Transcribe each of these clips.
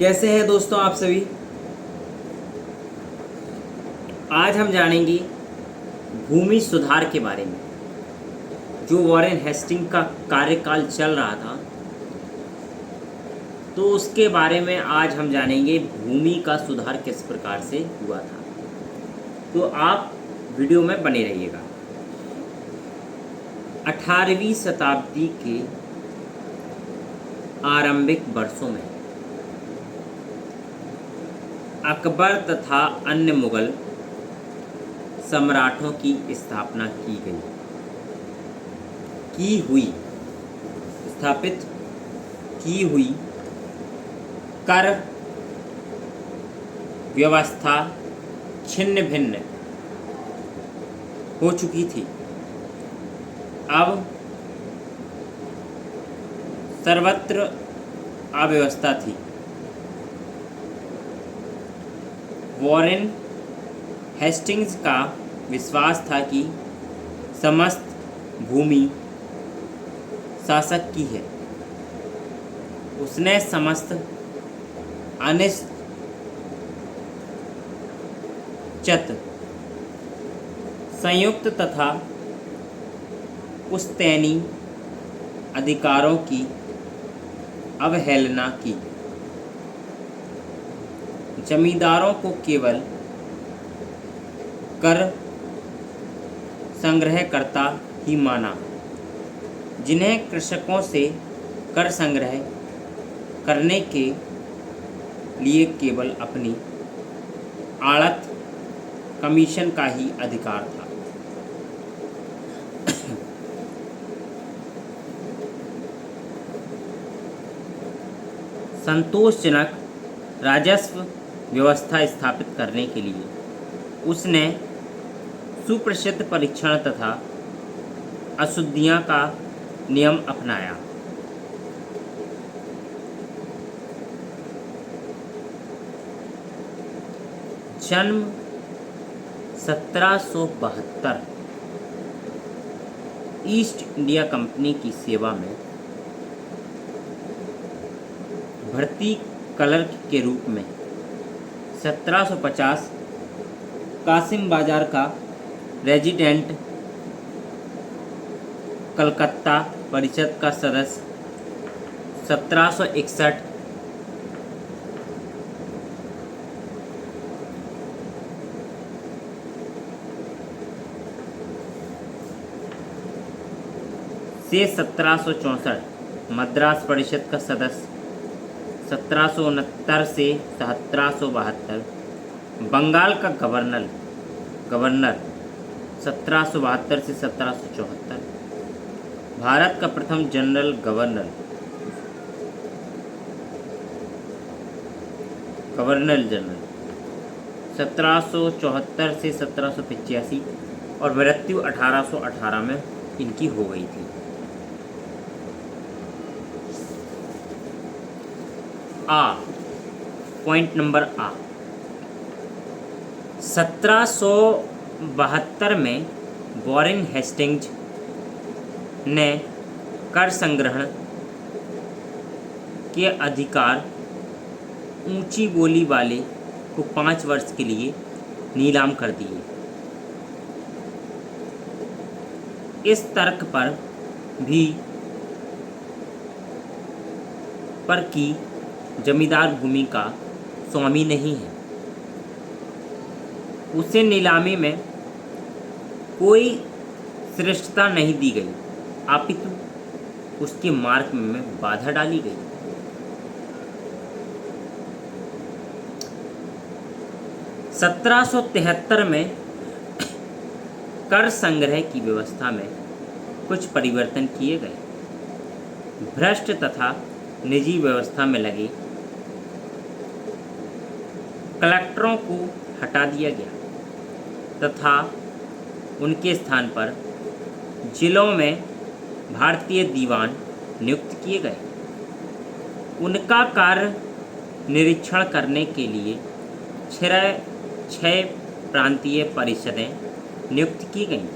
कैसे हैं दोस्तों आप सभी। आज हम जानेंगे भूमि सुधार के बारे में। जो वॉरेन हेस्टिंग का कार्यकाल चल रहा था तो उसके बारे में आज हम जानेंगे भूमि का सुधार किस प्रकार से हुआ था। तो आप वीडियो में बने रहिएगा। 18वीं शताब्दी के आरंभिक वर्षों में अकबर तथा अन्य मुगल सम्राटों की स्थापना स्थापित की हुई कर व्यवस्था छिन्न भिन्न हो चुकी थी। अब सर्वत्र अव्यवस्था थी। वॉरेन हेस्टिंग्स का विश्वास था कि समस्त भूमि शासक की है। उसने समस्त अनिश्चित संयुक्त तथा पुश्तैनी अधिकारों की अवहेलना की। जमींदारों को केवल कर संग्रहकर्ता ही माना, जिन्हें कृषकों से कर संग्रह करने के लिए केवल अपनी आड़त कमीशन का ही अधिकार था। संतोषजनक राजस्व व्यवस्था स्थापित करने के लिए उसने सुप्रसिद्ध परीक्षण तथा अशुद्धियां का नियम अपनाया। जन्म 1772 ईस्ट इंडिया कंपनी की सेवा में भर्ती क्लर्क के रूप में। 1750 कासिम बाजार का रेजिडेंट, कलकत्ता परिषद का सदस्य। 1761 से 1764 मद्रास परिषद का सदस्य। 1769 से 1772 बंगाल का गवर्नर 1772 से 1774 भारत का प्रथम गवर्नर 1774 से 1785 और मृत्यु 1818 में इनकी हो गई थी। पॉइंट नंबर 1772 में वॉरेन हेस्टिंग्स ने कर संग्रहण के अधिकार ऊंची बोली वाले को 5 वर्ष के लिए नीलाम कर दिए। इस तर्क पर कि जमींदार भूमि का स्वामी नहीं है, उसे नीलामी में कोई श्रेष्ठता नहीं दी गई, अपितु उसके मार्ग में बाधा डाली गई। सत्रह सौ 1773 में कर संग्रह की व्यवस्था में कुछ परिवर्तन किए गए। भ्रष्ट तथा निजी व्यवस्था में लगे कलेक्टरों को हटा दिया गया तथा उनके स्थान पर जिलों में भारतीय दीवान नियुक्त किए गए। उनका कार्य निरीक्षण करने के लिए 6 प्रांतीय परिषदें नियुक्त की गईं।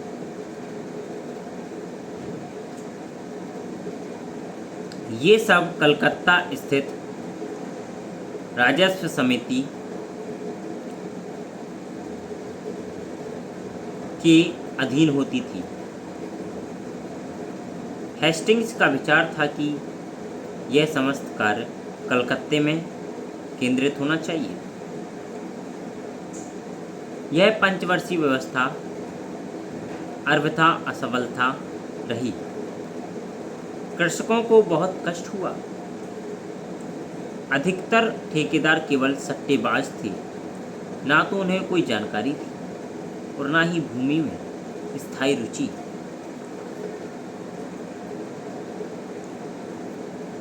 ये सब कलकत्ता स्थित राजस्व समिति के अधीन होती थी। हेस्टिंग्स का विचार था कि यह समस्त कार्य कलकत्ते में केंद्रित होना चाहिए। यह पंचवर्षीय व्यवस्था अर्वथा असफलता रही। कृषकों को बहुत कष्ट हुआ। अधिकतर ठेकेदार केवल सट्टेबाज थे, ना तो उन्हें कोई जानकारी थी और ना ही भूमि में स्थायी रुचि।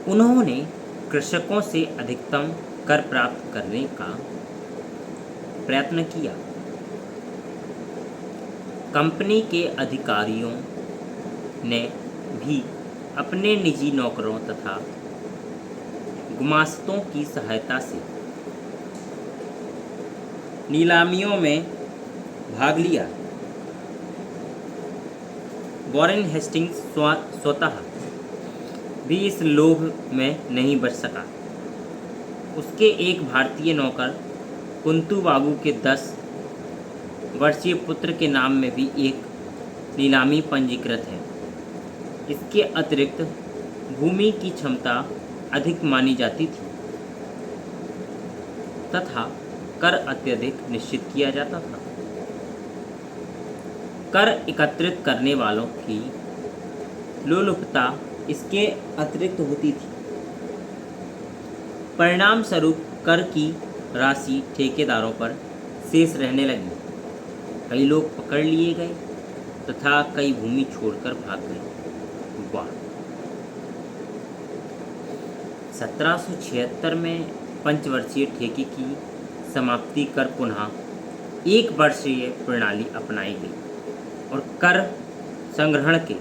उन्होंने कृषकों से अधिकतम कर प्राप्त करने का प्रयत्न किया। कंपनी के अधिकारियों ने भी अपने निजी नौकरों तथा गुमास्तों की सहायता से नीलामियों में भाग लिया। वॉरेन हेस्टिंग्स स्वतः भी इस लोभ में नहीं बच सका। उसके एक भारतीय नौकर कुंतु बाबू के 10 वर्षीय पुत्र के नाम में भी एक नीलामी पंजीकृत है। इसके अतिरिक्त भूमि की क्षमता अधिक मानी जाती थी तथा कर अत्यधिक निश्चित किया जाता था। कर एकत्रित करने वालों की लोलुपता इसके अतिरिक्त होती थी। परिणाम स्वरूप कर की राशि ठेकेदारों पर शेष रहने लगी। कई लोग पकड़ लिए गए तथा कई भूमि छोड़कर भाग गए। वाह! 1776 में पंचवर्षीय ठेके की समाप्ति कर पुनः एक वर्षीय प्रणाली अपनाई गई और कर संग्रहण के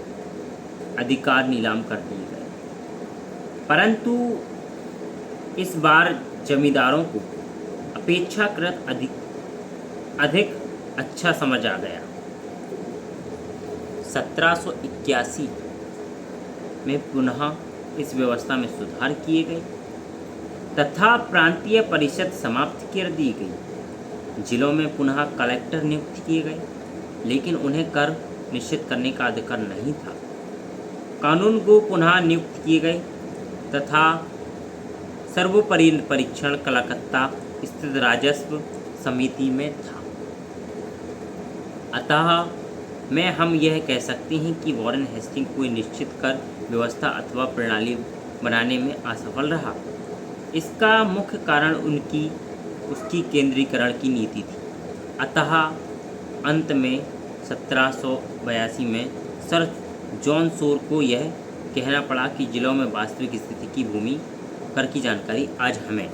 अधिकार नीलाम कर दिए गए। परंतु इस बार जमींदारों को अपेक्षाकृत अधिक अच्छा समझ आ गया। 1781 में पुनः इस व्यवस्था में सुधार किए गए तथा प्रांतीय परिषद समाप्त कर दी गई। जिलों में पुनः कलेक्टर नियुक्त किए गए, लेकिन उन्हें कर निश्चित करने का अधिकार नहीं था। कानून को पुनः नियुक्त किए गए तथा सर्वोपरि परीक्षण कलकत्ता स्थित राजस्व समिति में था। अतः में हम यह कह सकते हैं कि वॉरेन हेस्टिंग कोई निश्चित कर व्यवस्था अथवा प्रणाली बनाने में असफल रहा। इसका मुख्य कारण उसकी केंद्रीकरण की नीति थी। अतः अंत में 1782 में सर जॉन शोर को यह कहना पड़ा कि जिलों में वास्तविक स्थिति की भूमि कर की जानकारी आज हमें